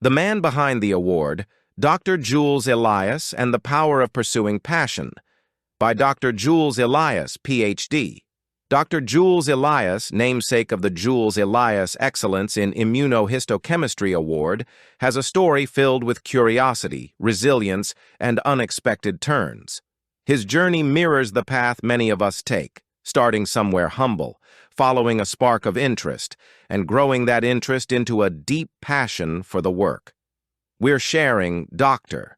The man behind the award, Dr. Jules Elias and the Power of Pursuing Passion, by Dr. Jules Elias, Ph.D. Dr. Jules Elias, namesake of the Jules Elias Excellence in Immunohistochemistry Award, has a story filled with curiosity, resilience, and unexpected turns. His journey mirrors the path many of us take, starting somewhere humble, following a spark of interest, and growing that interest into a deep passion for the work. We're sharing Dr.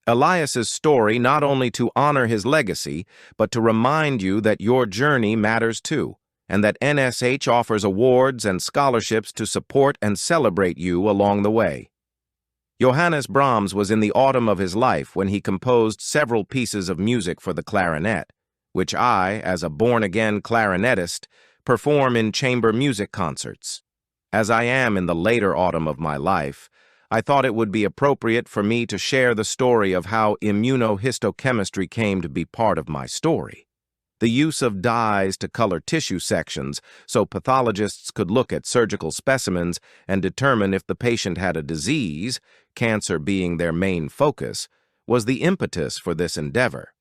Elias's story not only to honor his legacy, but to remind you that your journey matters too, and that NSH offers awards and scholarships to support and celebrate you along the way. Johannes Brahms was in the autumn of his life when he composed several pieces of music for the clarinet, which I, as a born-again clarinetist, perform in chamber music concerts. As I am in the later autumn of my life, I thought it would be appropriate for me to share the story of how immunohistochemistry came to be part of my story. The use of dyes to color tissue sections so pathologists could look at surgical specimens and determine if the patient had a disease, cancer being their main focus, was the impetus for this endeavor.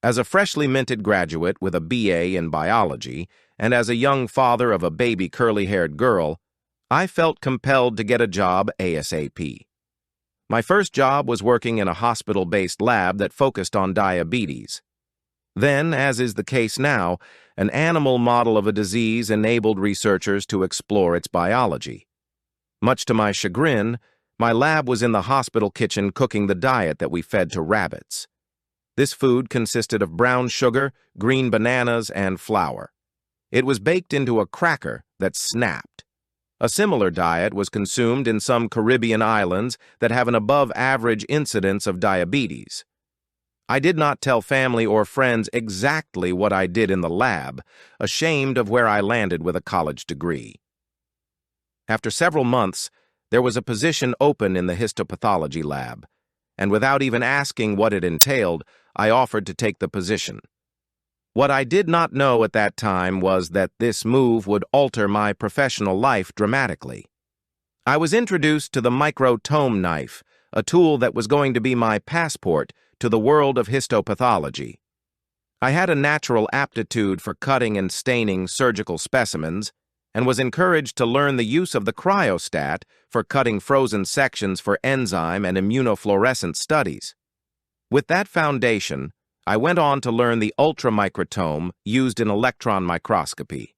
As a freshly minted graduate with a BA in biology, and as a young father of a baby curly-haired girl, I felt compelled to get a job ASAP. My first job was working in a hospital-based lab that focused on diabetes. Then, as is the case now, an animal model of a disease enabled researchers to explore its biology. Much to my chagrin, my lab was in the hospital kitchen cooking the diet that we fed to rabbits. This food consisted of brown sugar, green bananas, and flour. It was baked into a cracker that snapped. A similar diet was consumed in some Caribbean islands that have an above-average incidence of diabetes. I did not tell family or friends exactly what I did in the lab, ashamed of where I landed with a college degree. After several months, there was a position open in the histopathology lab, and without even asking what it entailed, I offered to take the position. What I did not know at that time was that this move would alter my professional life dramatically. I was introduced to the microtome knife, a tool that was going to be my passport to the world of histopathology. I had a natural aptitude for cutting and staining surgical specimens, and was encouraged to learn the use of the cryostat for cutting frozen sections for enzyme and immunofluorescence studies. With that foundation, I went on to learn the ultramicrotome used in electron microscopy.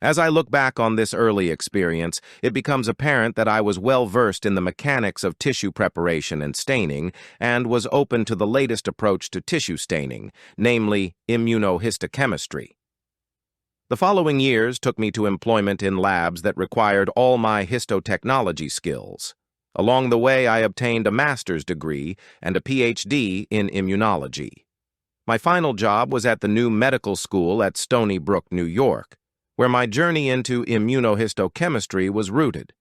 As I look back on this early experience, it becomes apparent that I was well versed in the mechanics of tissue preparation and staining, and was open to the latest approach to tissue staining, namely immunohistochemistry. The following years took me to employment in labs that required all my histotechnology skills. Along the way, I obtained a master's degree and a PhD in immunology. My final job was at the new medical school at Stony Brook, New York, where my journey into immunohistochemistry was rooted.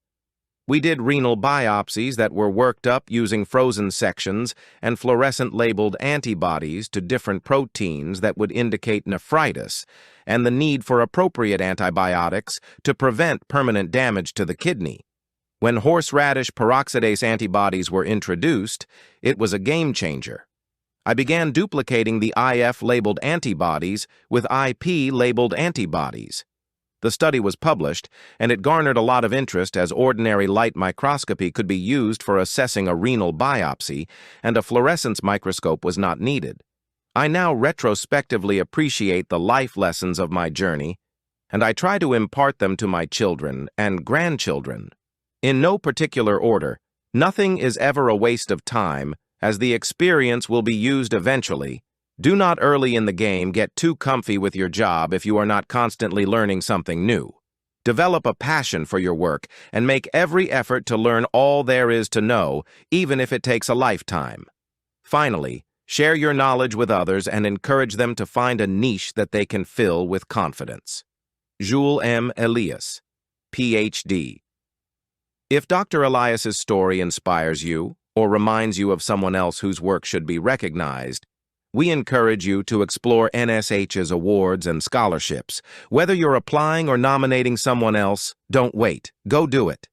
We did renal biopsies that were worked up using frozen sections and fluorescent-labeled antibodies to different proteins that would indicate nephritis and the need for appropriate antibiotics to prevent permanent damage to the kidney. When horseradish peroxidase antibodies were introduced, it was a game-changer. I began duplicating the IF-labeled antibodies with IP-labeled antibodies. The study was published, and it garnered a lot of interest as ordinary light microscopy could be used for assessing a renal biopsy, and a fluorescence microscope was not needed. I now retrospectively appreciate the life lessons of my journey, and I try to impart them to my children and grandchildren. In no particular order, nothing is ever a waste of time, as the experience will be used eventually. Do not early in the game get too comfy with your job if you are not constantly learning something new. Develop a passion for your work and make every effort to learn all there is to know, even if it takes a lifetime. Finally, share your knowledge with others and encourage them to find a niche that they can fill with confidence. Jules M. Elias, Ph.D. If Dr. Elias's story inspires you, or reminds you of someone else whose work should be recognized, we encourage you to explore NSH's awards and scholarships. Whether you're applying or nominating someone else, don't wait. Go do it.